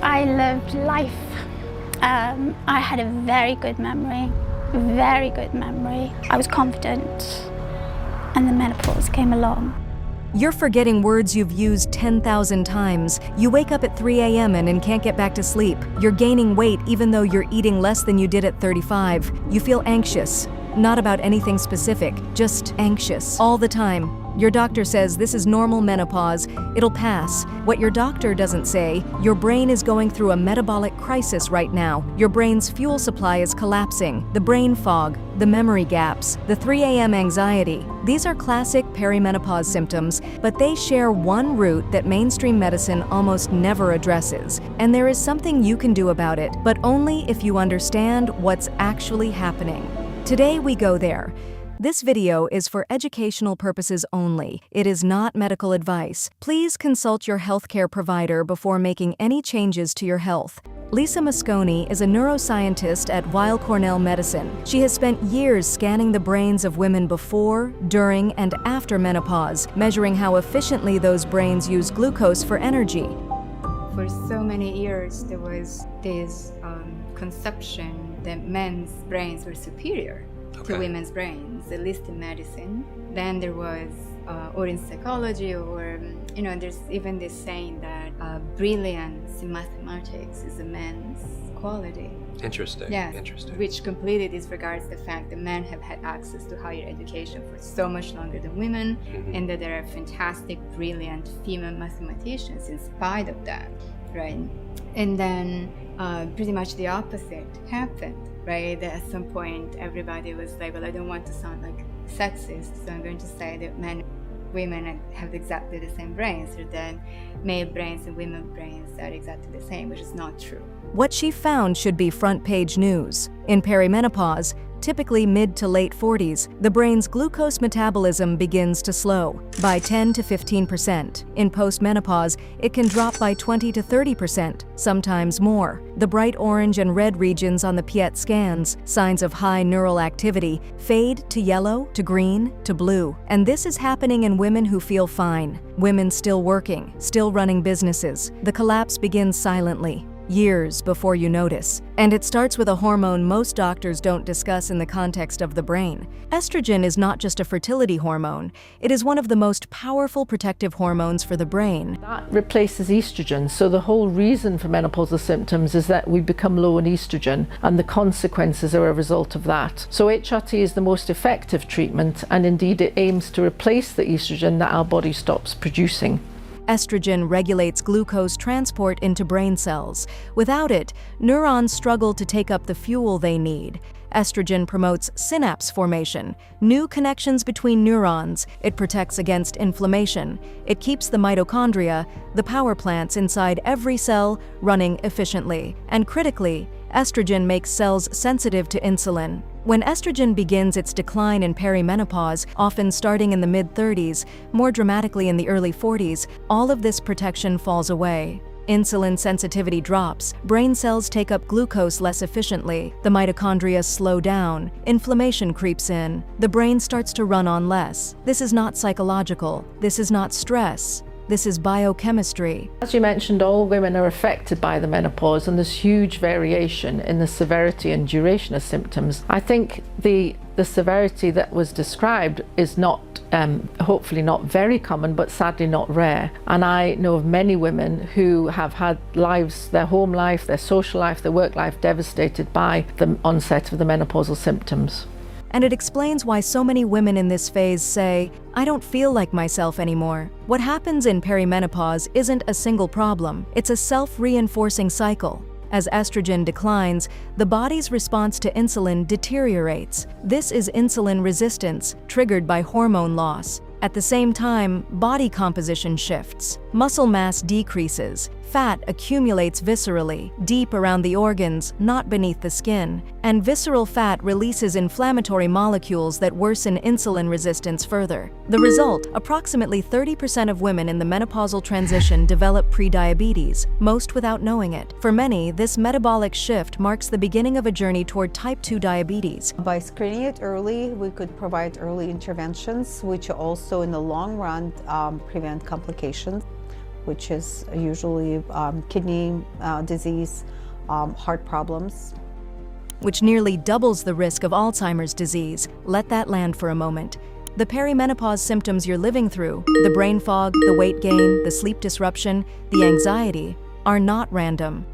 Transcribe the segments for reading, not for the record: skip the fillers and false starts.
I lived life. I had a very good memory, I was confident, and the menopause came along. You're forgetting words you've used 10,000 times. You wake up at 3 a.m. and can't get back to sleep. You're gaining weight even though you're eating less than you did at 35. You feel anxious. Not about anything specific, just anxious all the time. Your doctor says this is normal menopause, it'll pass. What your doctor doesn't say, your brain is going through a metabolic crisis right now. Your brain's fuel supply is collapsing. The brain fog, the memory gaps, the 3 a.m. anxiety. These are classic perimenopause symptoms, but they share one root that mainstream medicine almost never addresses. And there is something you can do about it, but only if you understand what's actually happening. Today we go there. This video is for educational purposes only. It is not medical advice. Please consult your healthcare provider before making any changes to your health. Lisa Mosconi is a neuroscientist at Weill Cornell Medicine. She has spent years scanning the brains of women before, during, and after menopause, measuring how efficiently those brains use glucose for energy. For so many years, there was this conception that men's brains were superior to women's brains, at least in medicine. Then there was, or in psychology, or, there's even this saying that brilliance in mathematics is a man's quality. Interesting. Yeah, interesting. Which completely disregards the fact that men have had access to higher education for so much longer than women, and that there are fantastic, brilliant female mathematicians in spite of that, right? And then pretty much the opposite happened, right? That at some point everybody was like, well, I don't want to sound like sexist, so I'm going to say that men and women have exactly the same brains, or that male brains and women's brains are exactly the same, which is not true. What she found should be front-page news. In perimenopause, typically mid to late 40s, the brain's glucose metabolism begins to slow by 10 to 15%. In postmenopause, it can drop by 20 to 30%, sometimes more. The bright orange and red regions on the PET scans, signs of high neural activity, fade to yellow, to green, to blue. And this is happening in women who feel fine, women still working, still running businesses. The collapse begins silently, years before you notice. And it starts with a hormone most doctors don't discuss in the context of the brain. Estrogen is not just a fertility hormone. It is one of the most powerful protective hormones for the brain. That replaces estrogen, so the whole reason for menopausal symptoms is that we become low in estrogen, and the consequences are a result of that. So HRT is the most effective treatment, and indeed it aims to replace the estrogen that our body stops producing. Estrogen regulates glucose transport into brain cells. Without it, neurons struggle to take up the fuel they need. Estrogen promotes synapse formation, new connections between neurons. It protects against inflammation. It keeps the mitochondria, the power plants inside every cell, running efficiently. And critically, estrogen makes cells sensitive to insulin. When estrogen begins its decline in perimenopause, often starting in the mid-30s, more dramatically in the early 40s, all of this protection falls away. Insulin sensitivity drops, brain cells take up glucose less efficiently, the mitochondria slow down, inflammation creeps in, the brain starts to run on less. This is not psychological, this is not stress. This is biochemistry. As you mentioned, all women are affected by the menopause, and there's huge variation in the severity and duration of symptoms. I think the severity that was described is not, hopefully not very common, but sadly not rare. And I know of many women who have had lives, their home life, their social life, their work life devastated by the onset of the menopausal symptoms. And it explains why so many women in this phase say, I don't feel like myself anymore. What happens in perimenopause isn't a single problem, it's a self-reinforcing cycle. As estrogen declines, the body's response to insulin deteriorates. This is insulin resistance, triggered by hormone loss. At the same time, body composition shifts. Muscle mass decreases. Fat accumulates viscerally, deep around the organs, not beneath the skin. And visceral fat releases inflammatory molecules that worsen insulin resistance further. The result, approximately 30% of women in the menopausal transition develop prediabetes, most without knowing it. For many, this metabolic shift marks the beginning of a journey toward type 2 diabetes. By screening it early, we could provide early interventions, which also in the long run prevent complications. which is usually kidney disease, heart problems. which nearly doubles the risk of Alzheimer's disease. Let that land for a moment. The perimenopause symptoms you're living through, the brain fog, the weight gain, the sleep disruption, the anxiety, are not random.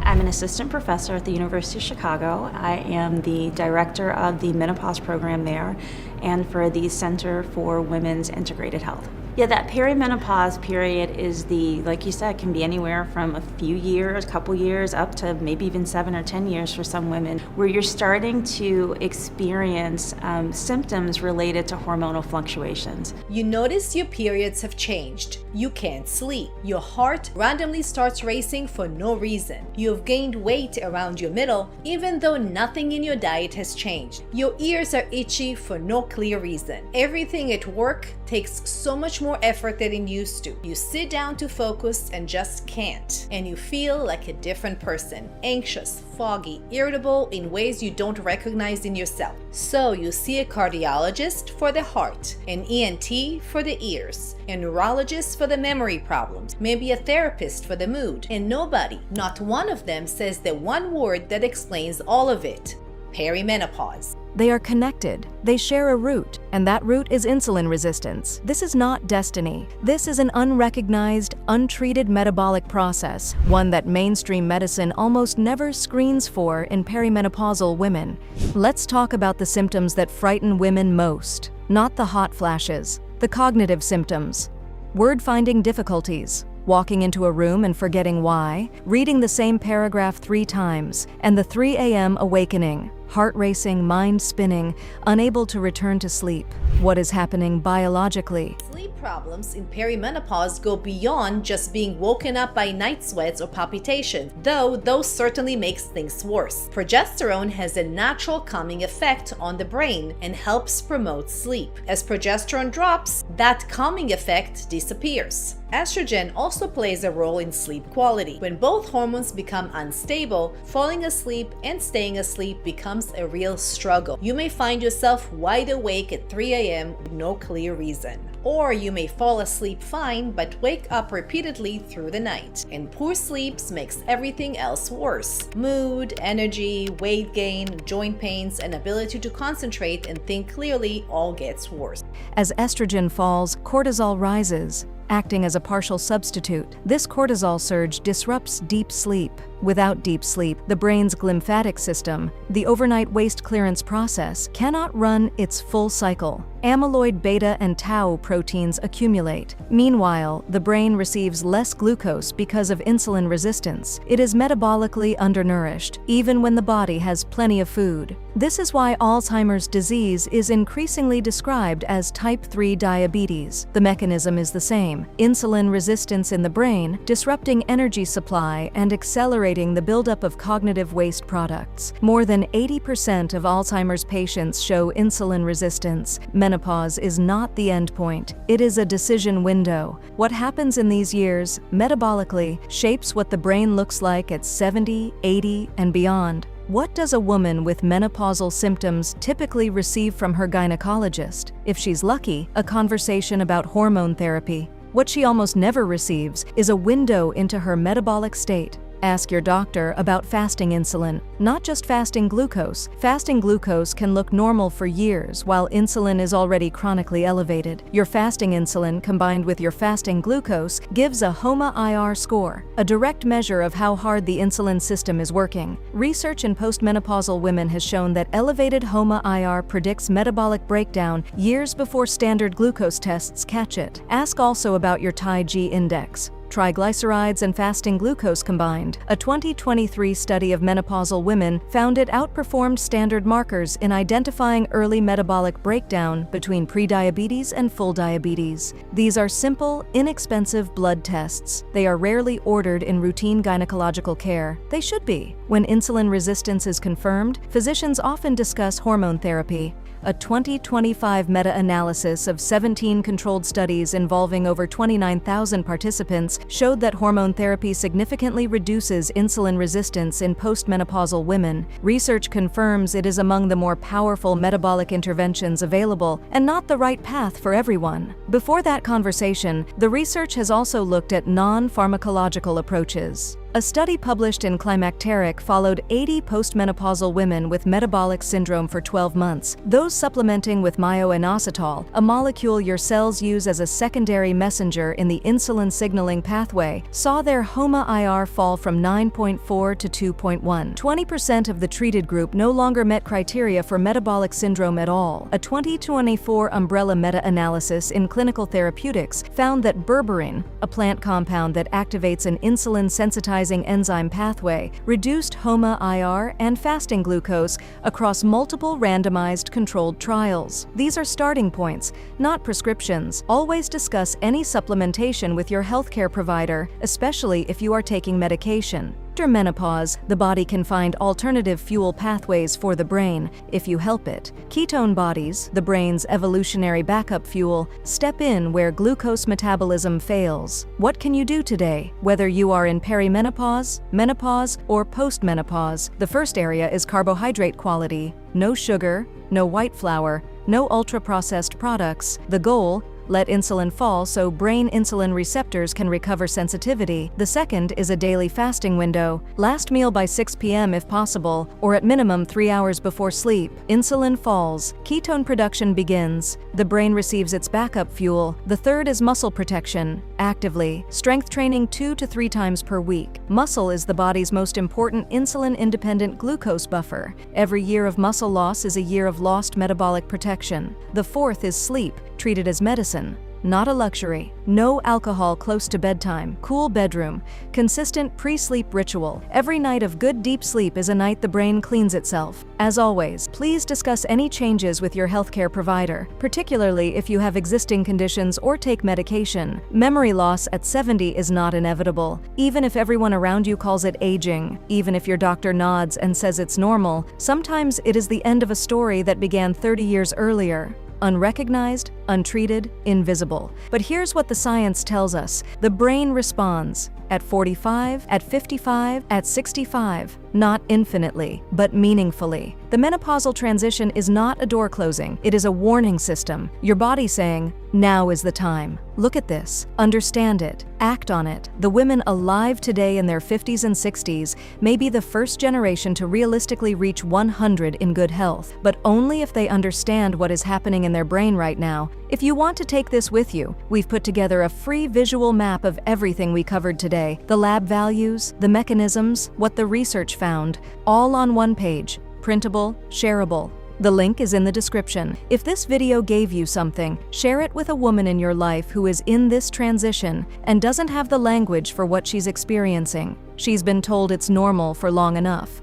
I'm an assistant professor at the University of Chicago. I am the director of the menopause program there and for the Center for Women's Integrated Health. Yeah, that perimenopause period is like you said, can be anywhere from a few years, a couple years, up to maybe even 7 or 10 years for some women, where you're starting to experience symptoms related to hormonal fluctuations. You notice your periods have changed. You can't sleep. Your heart randomly starts racing for no reason. You have gained weight around your middle, even though nothing in your diet has changed. Your ears are itchy for no clear reason. Everything at work takes so much more effort than it used to. You sit down to focus and just can't. And you feel like a different person. Anxious, foggy, irritable in ways you don't recognize in yourself. So you see a cardiologist for the heart, an ENT for the ears, a neurologist for the memory problems, maybe a therapist for the mood. And nobody, not one of them, says the one word that explains all of it: perimenopause. They are connected. They share a root, and that root is insulin resistance. This is not destiny. This is an unrecognized, untreated metabolic process, one that mainstream medicine almost never screens for in perimenopausal women. Let's talk about the symptoms that frighten women most, not the hot flashes, the cognitive symptoms. Word-finding difficulties, walking into a room and forgetting why, reading the same paragraph 3 times, and the 3 a.m. awakening, heart racing, mind spinning, unable to return to sleep. What is happening biologically? Sleep problems in perimenopause go beyond just being woken up by night sweats or palpitations, though those certainly makes things worse. Progesterone has a natural calming effect on the brain and helps promote sleep. As progesterone drops, that calming effect disappears. Estrogen also plays a role in sleep quality. When both hormones become unstable, falling asleep and staying asleep becomes a real struggle. You may find yourself wide awake at 3 a.m. with no clear reason. Or you may fall asleep fine but wake up repeatedly through the night. And poor sleep makes everything else worse. Mood, energy, weight gain, joint pains, and ability to concentrate and think clearly all gets worse. As estrogen falls, cortisol rises, acting as a partial substitute. This cortisol surge disrupts deep sleep. Without deep sleep, the brain's glymphatic system, the overnight waste clearance process, cannot run its full cycle. Amyloid beta and tau proteins accumulate. Meanwhile, the brain receives less glucose because of insulin resistance. It is metabolically undernourished, even when the body has plenty of food. This is why Alzheimer's disease is increasingly described as type 3 diabetes. The mechanism is the same: insulin resistance in the brain, disrupting energy supply and accelerating the buildup of cognitive waste products. More than 80% of Alzheimer's patients show insulin resistance. Menopause is not the end point. It is a decision window. What happens in these years, metabolically, shapes what the brain looks like at 70, 80, and beyond. What does a woman with menopausal symptoms typically receive from her gynecologist? If she's lucky, a conversation about hormone therapy. What she almost never receives is a window into her metabolic state. Ask your doctor about fasting insulin, not just fasting glucose. Fasting glucose can look normal for years while insulin is already chronically elevated. Your fasting insulin combined with your fasting glucose gives a HOMA-IR score, a direct measure of how hard the insulin system is working. Research in postmenopausal women has shown that elevated HOMA-IR predicts metabolic breakdown years before standard glucose tests catch it. Ask also about your TIG index. Triglycerides and fasting glucose combined. A 2023 study of menopausal women found it outperformed standard markers in identifying early metabolic breakdown between prediabetes and full diabetes. These are simple, inexpensive blood tests. They are rarely ordered in routine gynecological care. They should be. When insulin resistance is confirmed, physicians often discuss hormone therapy. A 2025 meta-analysis of 17 controlled studies involving over 29,000 participants showed that hormone therapy significantly reduces insulin resistance in postmenopausal women. Research confirms it is among the more powerful metabolic interventions available and not the right path for everyone. Before that conversation, the research has also looked at non-pharmacological approaches. A study published in Climacteric followed 80 postmenopausal women with metabolic syndrome for 12 months. Those supplementing with myo-inositol, a molecule your cells use as a secondary messenger in the insulin signaling pathway, saw their HOMA-IR fall from 9.4 to 2.1. 20% of the treated group no longer met criteria for metabolic syndrome at all. A 2024 umbrella meta-analysis in clinical therapeutics found that berberine, a plant compound that activates an insulin-sensitizing enzyme pathway, reduced HOMA-IR and fasting glucose across multiple randomized controlled trials. These are starting points, not prescriptions. Always discuss any supplementation with your healthcare provider, especially if you are taking medication. After menopause, the body can find alternative fuel pathways for the brain, if you help it. Ketone bodies, the brain's evolutionary backup fuel, step in where glucose metabolism fails. What can you do today? Whether you are in perimenopause, menopause, or postmenopause, the first area is carbohydrate quality. No sugar, no white flour, no ultra-processed products. The goal: let insulin fall so brain insulin receptors can recover sensitivity. The second is a daily fasting window. Last meal by 6 p.m. if possible, or at minimum 3 hours before sleep. Insulin falls. Ketone production begins. The brain receives its backup fuel. The third is muscle protection. Actively. Strength training 2 to 3 times per week. Muscle is the body's most important insulin-independent glucose buffer. Every year of muscle loss is a year of lost metabolic protection. The fourth is sleep, treated as medicine, not a luxury. No alcohol close to bedtime. Cool bedroom. Consistent pre-sleep ritual. Every night of good deep sleep is a night the brain cleans itself. As always, please discuss any changes with your healthcare provider, particularly if you have existing conditions or take medication. Memory loss at 70 is not inevitable, even if everyone around you calls it aging. Even if your doctor nods and says it's normal, sometimes it is the end of a story that began 30 years earlier. Unrecognized, untreated, invisible. But here's what the science tells us. The brain responds. At 45, at 55, at 65. Not infinitely, but meaningfully. The menopausal transition is not a door closing. It is a warning system. Your body saying, now is the time. Look at this. Understand it. Act on it. The women alive today in their 50s and 60s may be the first generation to realistically reach 100 in good health, but only if they understand what is happening in their brain right now. If you want to take this with you, we've put together a free visual map of everything we covered today. The lab values, the mechanisms, what the research found, all on one page. Printable, shareable. The link is in the description. If this video gave you something, share it with a woman in your life who is in this transition and doesn't have the language for what she's experiencing. She's been told it's normal for long enough.